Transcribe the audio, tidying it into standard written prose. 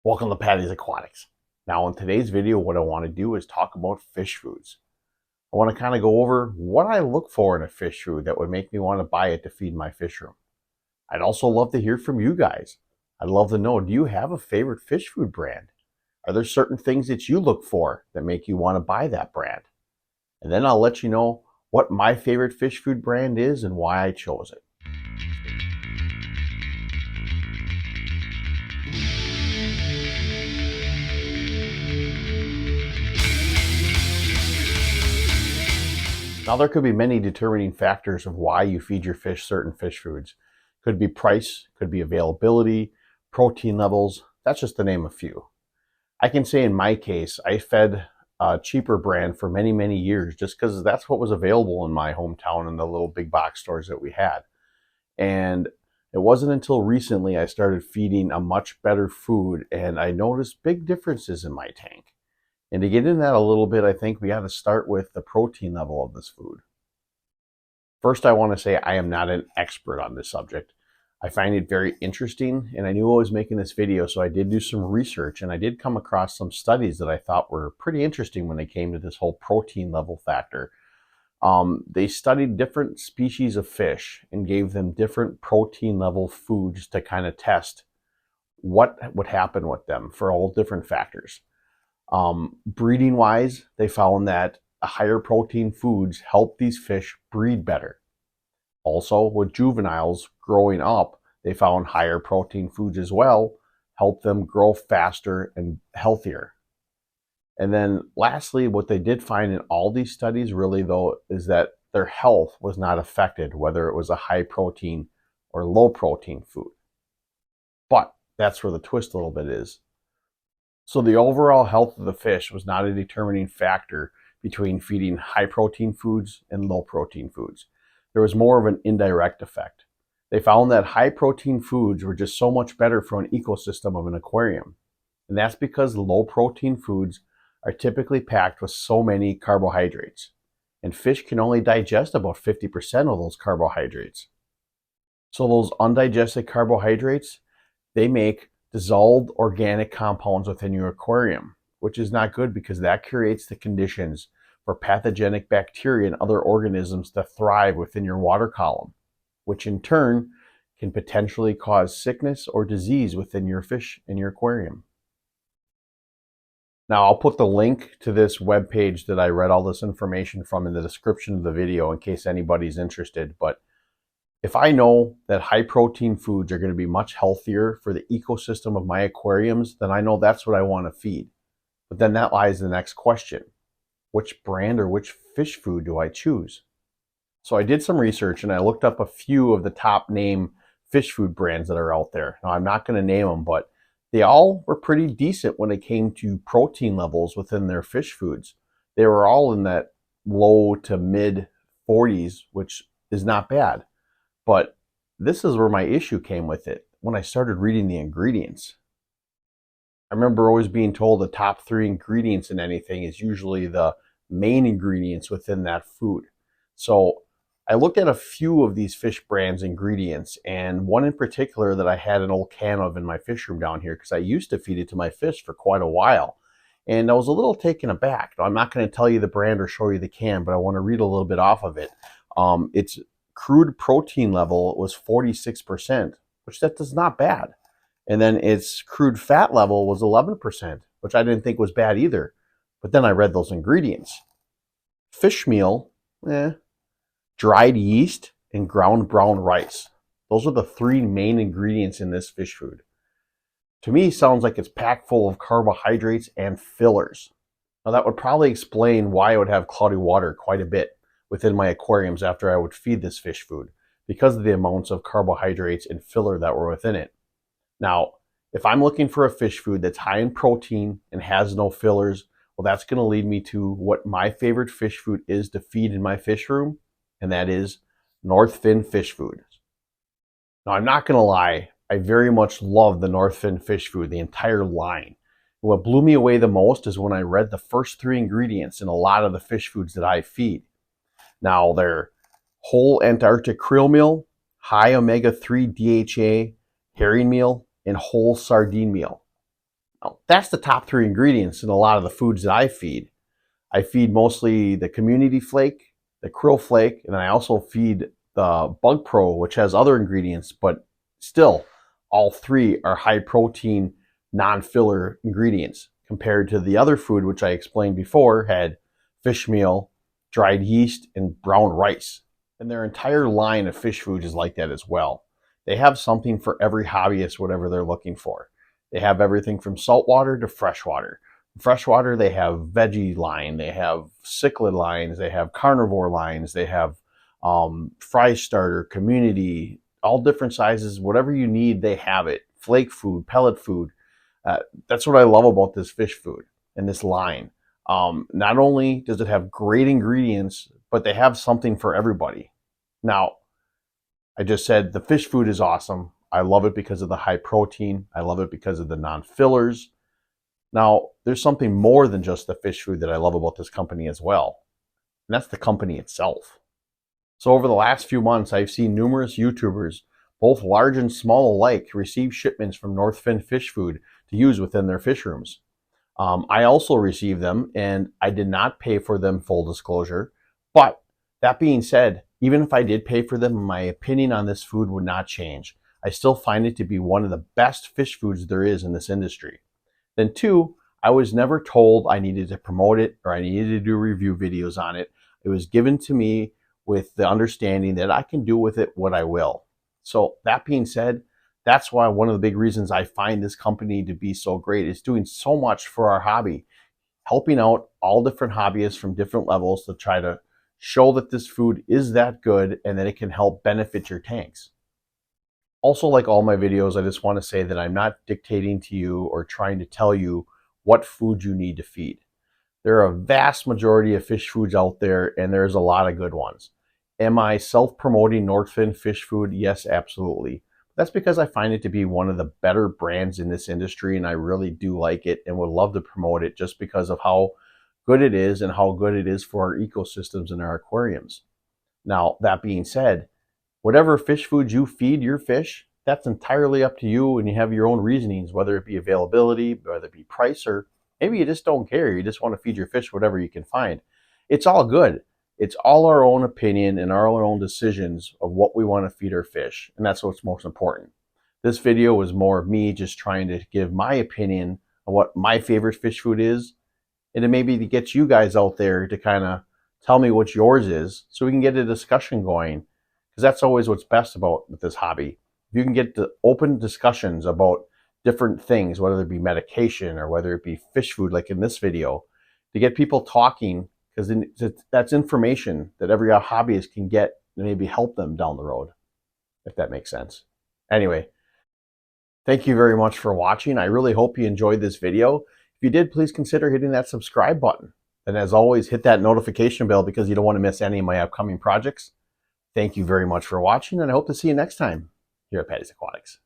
Welcome to Patty's Aquatics. Now in today's video, what I want to do is talk about fish foods. I want to kind of go over what I look for in a fish food that would make me want to buy it to feed my fish room. I'd also love to hear from you guys. I'd love to know, do you have a favorite fish food brand? Are there certain things that you look for that make you want to buy that brand? And then I'll let you know what my favorite fish food brand is and why I chose it. Now, there could be many determining factors of why you feed your fish certain fish foods. Could be price, could be availability, protein levels. That's just to name a few. I can say in my case, I fed a cheaper brand for many, many years just because that's what was available in my hometown in the little big box stores that we had. And it wasn't until recently I started feeding a much better food and I noticed big differences in my tank. And to get into that a little bit, I think we got to start with the protein level of this food. First, I want to say I am not an expert on this subject. I find it very interesting, and I knew I was making this video, so I did do some research, and I did come across some studies that I thought were pretty interesting when they came to this whole protein level factor. They studied different species of fish and gave them different protein level foods to kind of test what would happen with them for all different factors. Breeding wise, they found that higher protein foods help these fish breed better. Also, with juveniles growing up, they found higher protein foods as well help them grow faster and healthier. And then lastly, what they did find in all these studies really though is that their health was not affected, whether it was a high protein or low protein food. But that's where the twist a little bit is. So the overall health of the fish was not a determining factor between feeding high protein foods and low protein foods. There was more of an indirect effect. They found that high protein foods were just so much better for an ecosystem of an aquarium. And that's because low protein foods are typically packed with so many carbohydrates. And fish can only digest about 50% of those carbohydrates. So those undigested carbohydrates, they make dissolved organic compounds within your aquarium, which is not good because that creates the conditions for pathogenic bacteria and other organisms to thrive within your water column, which in turn can potentially cause sickness or disease within your fish in your aquarium. Now, I'll put the link to this webpage that I read all this information from in the description of the video in case anybody's interested. But if I know that high protein foods are going to be much healthier for the ecosystem of my aquariums, then I know that's what I want to feed. But then that lies the next question. Which brand or which fish food do I choose? So I did some research and I looked up a few of the top name fish food brands that are out there. Now, I'm not going to name them, but they all were pretty decent when it came to protein levels within their fish foods. They were all in that low to mid 40s, which is not bad. But this is where my issue came with it when I started reading the ingredients. I remember always being told the top 3 ingredients in anything is usually the main ingredients within that food. So I looked at a few of these fish brands' ingredients, and one in particular that I had an old can of in my fish room down here because I used to feed it to my fish for quite a while. And I was a little taken aback. Now, I'm not going to tell you the brand or show you the can, but I want to read a little bit off of it. Its crude protein level was 46%, which that is not bad. And then its crude fat level was 11%, which I didn't think was bad either. But then I read those ingredients. Fish meal, dried yeast, and ground brown rice. Those are the 3 main ingredients in this fish food. To me, sounds like it's packed full of carbohydrates and fillers. Now that would probably explain why I would have cloudy water quite a bit within my aquariums after I would feed this fish food, because of the amounts of carbohydrates and filler that were within it. Now, if I'm looking for a fish food that's high in protein and has no fillers, well, that's going to lead me to what my favorite fish food is to feed in my fish room, and that is Northfin fish food. Now, I'm not going to lie, I very much love the Northfin fish food, the entire line. And what blew me away the most is when I read the first 3 ingredients in a lot of the fish foods that I feed. Now, they're whole Antarctic krill meal, high omega-3 DHA, herring meal, and whole sardine meal. Now, that's the top 3 ingredients in a lot of the foods that I feed. I feed mostly the community flake, the krill flake, and then I also feed the Bug Pro, which has other ingredients, but still, all 3 are high protein, non-filler ingredients compared to the other food, which I explained before, had fish meal, dried yeast, and brown rice. And their entire line of fish foods is like that as well. They have something for every hobbyist, whatever they're looking for. They have everything from saltwater to freshwater. Freshwater, they have veggie line, they have cichlid lines, they have carnivore lines, they have fry starter, community, all different sizes. Whatever you need, they have it. Flake food, pellet food. That's what I love about this fish food and this line. Not only does it have great ingredients, but they have something for everybody. Now, I just said the fish food is awesome. I love it because of the high protein. I love it because of the non-fillers. Now, there's something more than just the fish food that I love about this company as well, and that's the company itself. So over the last few months, I've seen numerous YouTubers, both large and small alike, receive shipments from Northfin Fish Food to use within their fish rooms. I also received them, and I did not pay for them, full disclosure. But that being said, even if I did pay for them, my opinion on this food would not change. I still find it to be one of the best fish foods there is in this industry. Then 2, I was never told I needed to promote it or I needed to do review videos on it. It was given to me with the understanding that I can do with it what I will. So that being said, that's why one of the big reasons I find this company to be so great is doing so much for our hobby, helping out all different hobbyists from different levels to try to show that this food is that good and that it can help benefit your tanks. Also, like all my videos, I just want to say that I'm not dictating to you or trying to tell you what food you need to feed. There are a vast majority of fish foods out there, and there's a lot of good ones. Am I self-promoting Northfin Fish Food? Yes, absolutely. That's because I find it to be one of the better brands in this industry, and I really do like it and would love to promote it just because of how good it is and how good it is for our ecosystems and our aquariums. Now, that being said, whatever fish foods you feed your fish, that's entirely up to you, and you have your own reasonings, whether it be availability, whether it be price, or maybe you just don't care. You just want to feed your fish whatever you can find. It's all good. It's all our own opinion and our own decisions of what we want to feed our fish, and that's what's most important. This video was more of me just trying to give my opinion on what my favorite fish food is, and to maybe to get you guys out there to kind of tell me what yours is so we can get a discussion going, because that's always what's best about with this hobby. If you can get the open discussions about different things, whether it be medication or whether it be fish food, like in this video, to get people talking, because that's information that every hobbyist can get and maybe help them down the road, if that makes sense. Anyway, thank you very much for watching. I really hope you enjoyed this video. If you did, please consider hitting that subscribe button. And as always, hit that notification bell because you don't want to miss any of my upcoming projects. Thank you very much for watching, and I hope to see you next time here at Patty's Aquatics.